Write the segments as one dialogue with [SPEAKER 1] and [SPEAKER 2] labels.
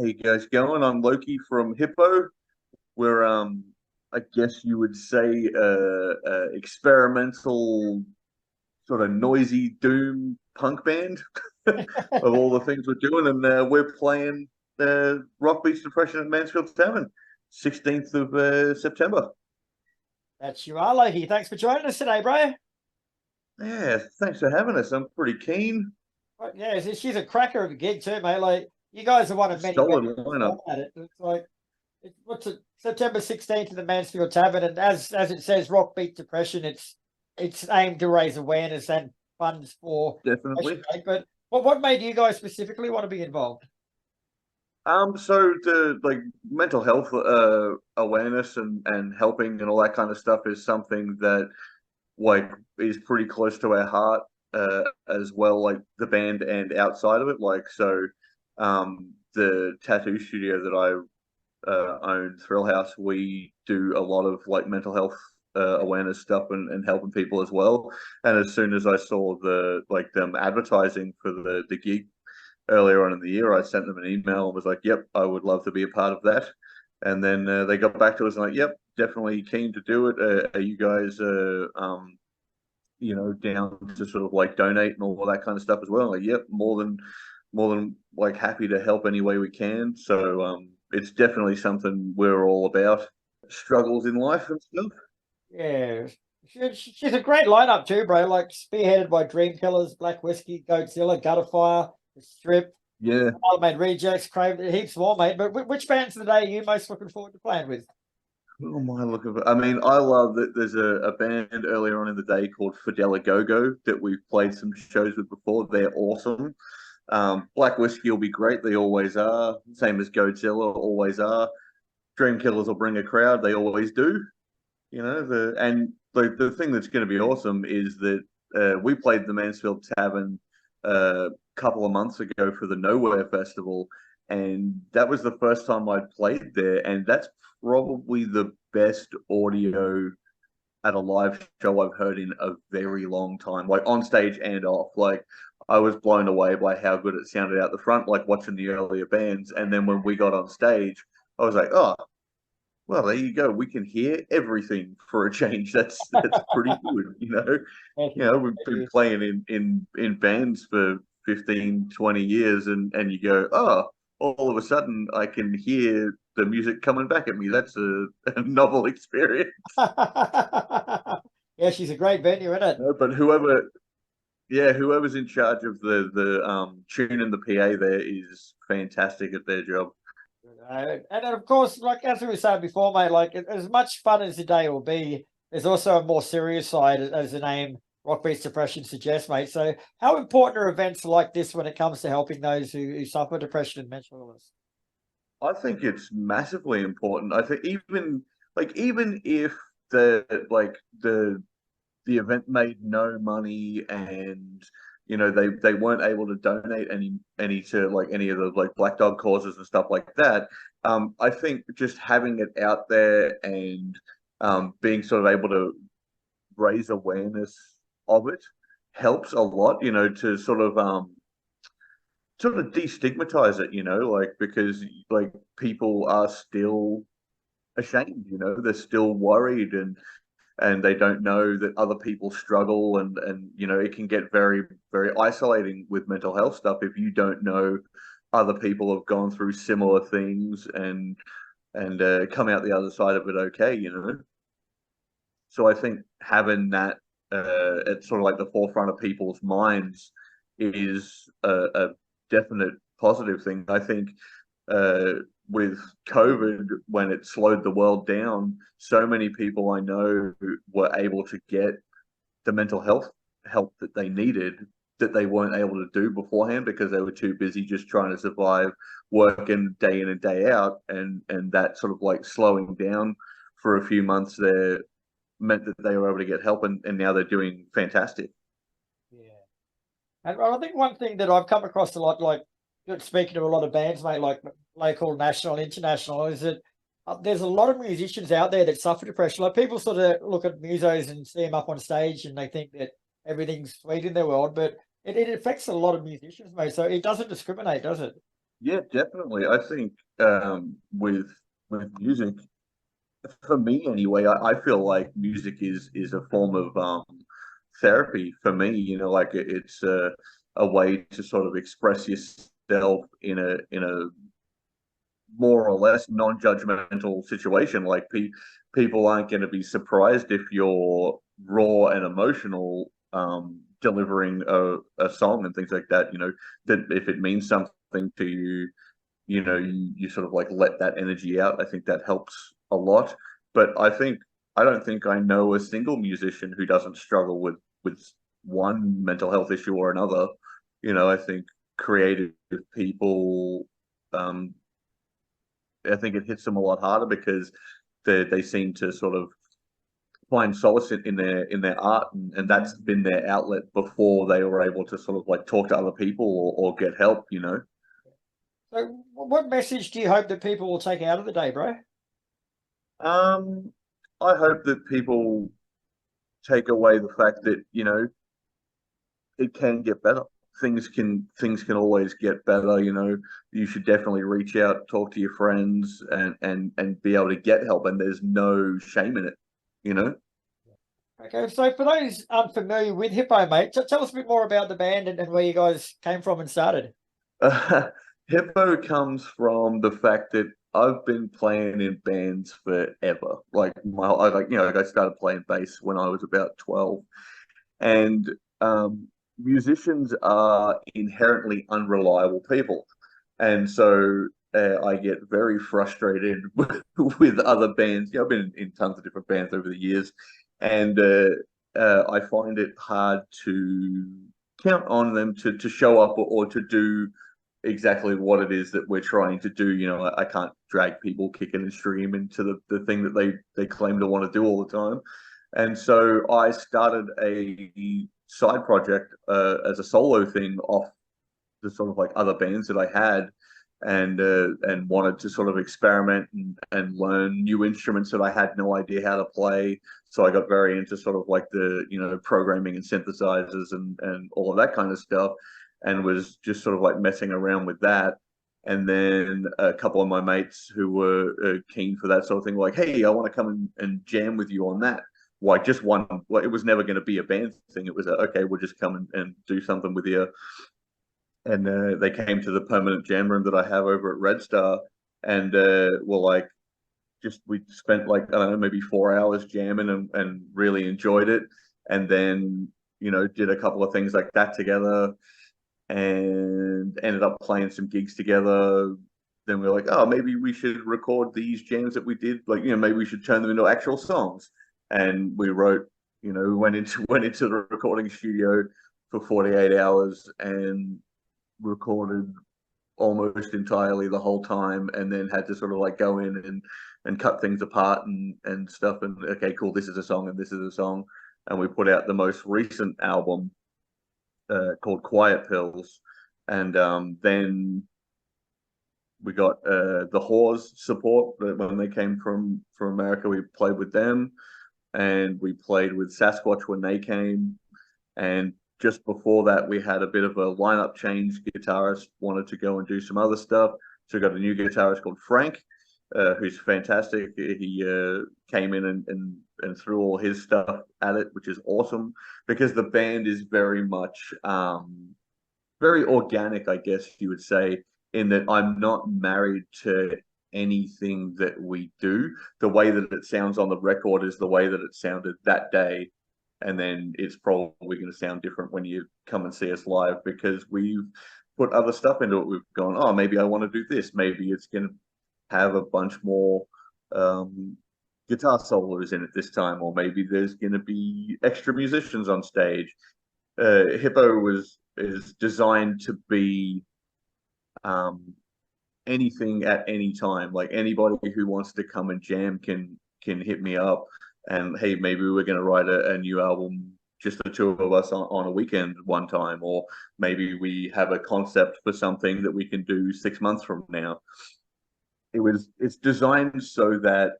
[SPEAKER 1] How you guys going? I'm Loki from HIPPO. We're I guess you would say experimental sort of noisy doom punk band of all the things we're doing, and we're playing Rock Beach Depression at Mansfield Tavern, 16th of September.
[SPEAKER 2] That's you are, Loki. Thanks for joining us today, bro.
[SPEAKER 1] Yeah, thanks for having us. I'm pretty keen.
[SPEAKER 2] Right, yeah, she's a cracker of a gig too, mate. Like you guys are one of many
[SPEAKER 1] Solid
[SPEAKER 2] veterans
[SPEAKER 1] lineup.
[SPEAKER 2] at it. It's like what's it? September 16th in the Mansfield Tavern, and as it says, Rock Beat Depression. It's aimed to raise awareness and funds for depression,
[SPEAKER 1] Definitely.
[SPEAKER 2] mate. But what made you guys specifically want to be involved?
[SPEAKER 1] So the like mental health awareness and helping and all that kind of stuff is something that like is pretty close to our heart as well, like the band and outside of it. The tattoo studio that I own, Thrill House, we do a lot of like mental health awareness stuff and helping people as well. And as soon as I saw them advertising for the gig earlier on in the year, I sent them an email and was like, "Yep, I would love to be a part of that." And then they got back to us and like, "Yep, definitely keen to do it. Are you guys down to sort of like donate and all that kind of stuff as well?" Like, yep, more than like happy to help any way we can. So it's definitely something we're all about. Struggles in life and stuff.
[SPEAKER 2] Yeah, she's a great lineup too, bro. Like spearheaded by Dream Killers, Black Whiskey, Goatzilla, Gutterfire, The Strip,
[SPEAKER 1] Yeah.
[SPEAKER 2] Mate Rejects, Crave, heaps more, mate. But which bands of the day are you most looking forward to playing with?
[SPEAKER 1] Oh my, look at. I mean, I love that. There's a band earlier on in the day called Fidela Go that we've played some shows with before. They're awesome. Black Whiskey will be great. They always are. Same as Goatzilla, always are. Dream Killers will bring a crowd. They always do. The thing that's going to be awesome is that we played the Mansfield Tavern a couple of months ago for the Nowhere Festival, and that was the first time I'd played there, and that's probably the best audio at a live show I've heard in a very long time, like on stage and off. Like I was blown away by how good it sounded out the front, like watching the earlier bands, and then when we got on stage, I was like, oh, well, there you go. We can hear everything for a change. That's pretty good, you know.
[SPEAKER 2] Thank
[SPEAKER 1] You
[SPEAKER 2] you.
[SPEAKER 1] know, we've been playing in bands for 15, 20 years and you go, oh, all of a sudden I can hear the music coming back at me. That's a novel experience.
[SPEAKER 2] Yeah, she's a great venue, isn't it?
[SPEAKER 1] But whoever's in charge of the tune and the PA there is fantastic at their job.
[SPEAKER 2] And then, of course, like as we were saying before, mate, like as much fun as the day will be, there's also a more serious side, as the name Rock Beats Depression suggests, mate. So, how important are events like this when it comes to helping those who suffer depression and mental illness?
[SPEAKER 1] I think it's massively important. I think even if the like the event made no money and they weren't able to donate any to like any of the like black dog causes and stuff like that. I think just having it out there and being sort of able to raise awareness of it helps a lot, to sort of destigmatize it, like because like people are still ashamed, they're still worried and they don't know that other people struggle and it can get very, very isolating with mental health stuff if you don't know other people have gone through similar things and come out the other side of it okay. So I think having that at sort of like the forefront of people's minds is a definite positive thing. I think uh, with COVID, when it slowed the world down, so many people I know were able to get the mental health help that they needed that they weren't able to do beforehand because they were too busy just trying to survive working day in and day out, and that sort of like slowing down for a few months there meant that they were able to get help, and now they're doing fantastic.
[SPEAKER 2] Yeah. And I think one thing that I've come across a lot, like speaking to a lot of bands, mate, like local, national, international, is that there's a lot of musicians out there that suffer depression. Like people sort of look at musos and see them up on stage and they think that everything's sweet in their world, but it affects a lot of musicians, mate. So it doesn't discriminate, does it?
[SPEAKER 1] Yeah, definitely. I think with music, for me anyway, I feel like music is a form of therapy for me. You know, like it's a way to sort of express yourself in a more or less non-judgmental situation. Like people aren't going to be surprised if you're raw and emotional delivering a song and things like that. You know, that if it means something to you, you know, you sort of like let that energy out. I think that helps a lot. But I don't think I know a single musician who doesn't struggle with one mental health issue or another. You know, I think creative people, um, I think it hits them a lot harder because they seem to sort of find solace in their art, and that's been their outlet before they were able to sort of like talk to other people or get help, you know.
[SPEAKER 2] So, what message do you hope that people will take out of the day, bro?
[SPEAKER 1] Um, I hope that people take away the fact that, you know, it can get better. Things can always get better, you know. You should definitely reach out, talk to your friends and be able to get help, and there's no shame in it, you know.
[SPEAKER 2] Okay, so for those unfamiliar with Hippo, mate, tell us a bit more about the band and where you guys came from and started.
[SPEAKER 1] Hippo comes from the fact that I've been playing in bands forever. I started playing bass when I was about 12. And musicians are inherently unreliable people. And so I get very frustrated with other bands. You know, I've been in tons of different bands over the years, and I find it hard to count on them to show up or to do exactly what it is that we're trying to do. You know, I can't drag people kicking and screaming to the thing that they claim to want to do all the time. And so I started a side project as a solo thing off the sort of like other bands that I had, and wanted to sort of experiment and learn new instruments that I had no idea how to play. So I got very into sort of like the, you know, programming and synthesizers and all of that kind of stuff, and was just sort of like messing around with that. And then a couple of my mates who were keen for that sort of thing were like, "Hey, I want to come and jam with you on that." Like just one, well, it was never going to be a band thing. It was okay, we'll just come and do something with you. And they came to the permanent jam room that I have over at Red Star, and were like, just we spent like I don't know, maybe 4 hours jamming and really enjoyed it. And then, you know, did a couple of things like that together, and ended up playing some gigs together. Then we were like, oh, maybe we should record these jams that we did. Like, you know, maybe we should turn them into actual songs. And we wrote, you know, we went into the recording studio for 48 hours and recorded almost entirely the whole time, and then had to sort of like go in and cut things apart and stuff. And okay, cool, this is a song and this is a song. And we put out the most recent album called Quiet Pills. And then we got the Whores support when they came from America. We played with them, and we played with Sasquatch when they came. And just before that, we had a bit of a lineup change. Guitarist wanted to go and do some other stuff, so we got a new guitarist called Frank, who's fantastic. He came in and threw all his stuff at it, which is awesome because the band is very much very organic, I guess you would say, in that I'm not married to anything that we do. The way that it sounds on the record is the way that it sounded that day. And then it's probably going to sound different when you come and see us live because we've put other stuff into it. We've gone, oh, maybe I want to do this. Maybe it's going to have a bunch more um, guitar solos in it this time, or maybe there's going to be extra musicians on stage. Hippo was is designed to be um, anything at any time. Like anybody who wants to come and jam can hit me up, and hey, maybe we're going to write a new album, just the two of us on a weekend one time, or maybe we have a concept for something that we can do 6 months from now. It's designed so that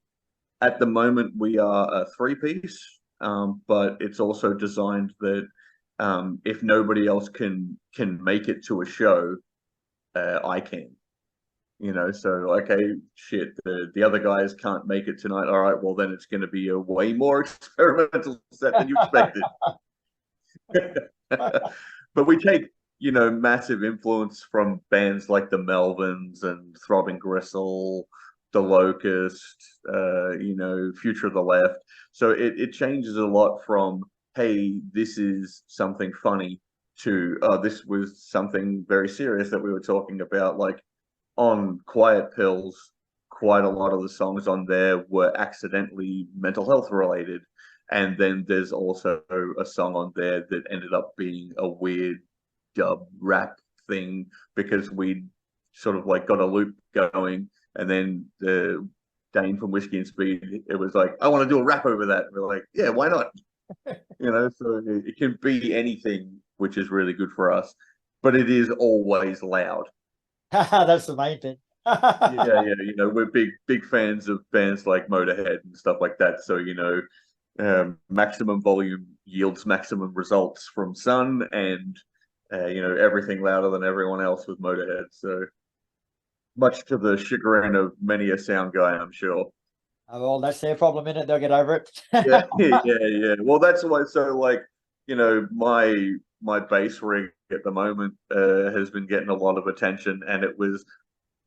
[SPEAKER 1] at the moment we are a three piece, but it's also designed that if nobody else can make it to a show, I can. You know, so okay, shit, the other guys can't make it tonight. All right, well then it's going to be a way more experimental set than you expected. But we take, you know, massive influence from bands like the Melvins and Throbbing Gristle, the Locust, you know, Future of the Left. So it changes a lot from, hey, this is something funny to, this was something very serious that we were talking about. Like on Quiet Pills, quite a lot of the songs on there were accidentally mental health related. And then there's also a song on there that ended up being a weird dub rap thing because we sort of like got a loop going, and then the Dane from Whiskey and Speed, it was like, I want to do a rap over that. And we're like, yeah, why not? You know, so it can be anything, which is really good for us, but it is always loud.
[SPEAKER 2] That's the main thing.
[SPEAKER 1] Yeah, yeah, you know, we're big fans of bands like Motorhead and stuff like that. So, you know, maximum volume yields maximum results from Sun, and you know, everything louder than everyone else with Motorhead. So much to the chagrin of many a sound guy, I'm sure.
[SPEAKER 2] Oh, well, that's their problem, in it. They'll get over it.
[SPEAKER 1] Yeah, yeah. Well, that's why. So, like, you know, my bass rig at the moment has been getting a lot of attention, and it was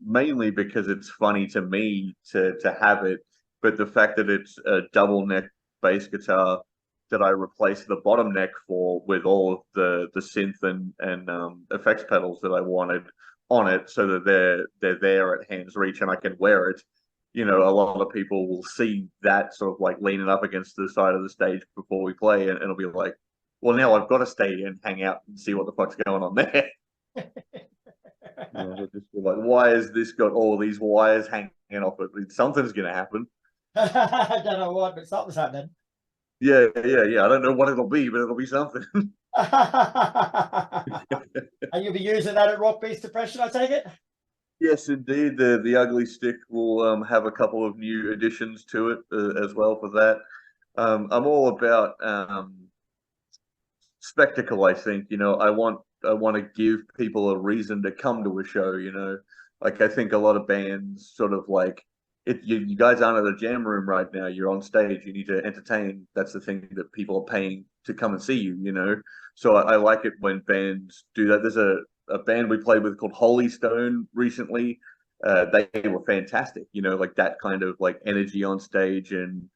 [SPEAKER 1] mainly because it's funny to me to have it, but the fact that it's a double neck bass guitar that I replaced the bottom neck for with all of the synth and effects pedals that I wanted on it, so that they're there at hand's reach and I can wear it. You know, a lot of people will see that sort of like leaning up against the side of the stage before we play, and it'll be like, well, now I've got to stay and hang out and see what the fuck's going on there. Yeah, just be like, why has this got all these wires hanging off it? Something's going to happen.
[SPEAKER 2] I don't know what, but something's happening.
[SPEAKER 1] Yeah, yeah, yeah. I don't know what it'll be, but it'll be something.
[SPEAKER 2] And you'll be using that at Rock Beast Depression, I take it?
[SPEAKER 1] Yes, indeed. The ugly stick will have a couple of new additions to it as well for that. I'm all about spectacle. I think, you know, I want to give people a reason to come to a show. You know, like I think a lot of bands sort of like it. You guys aren't at a jam room right now. You're on stage. You need to entertain. That's the thing that people are paying to come and see you. You know, so I like it when bands do that. There's a band we played with called Holy Stone recently. They were fantastic. You know, like that kind of like energy on stage, and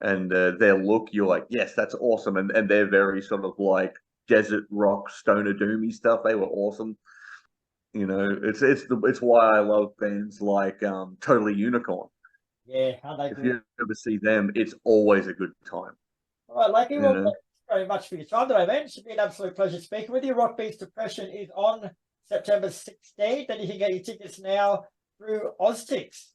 [SPEAKER 1] their look, you're like, yes, that's awesome. And they're very sort of like desert rock, stoner doomy stuff. They were awesome. You know, it's why I love bands like Totally Unicorn.
[SPEAKER 2] Yeah, how they
[SPEAKER 1] If
[SPEAKER 2] do.
[SPEAKER 1] you ever see them, it's always a good time.
[SPEAKER 2] All right, Lucky.
[SPEAKER 1] You
[SPEAKER 2] Well,
[SPEAKER 1] know,
[SPEAKER 2] thanks very much for your time today, man. It's been an absolute pleasure speaking with you. Rock Beats Depression is on September 16th, and you can get your tickets now through Oztix.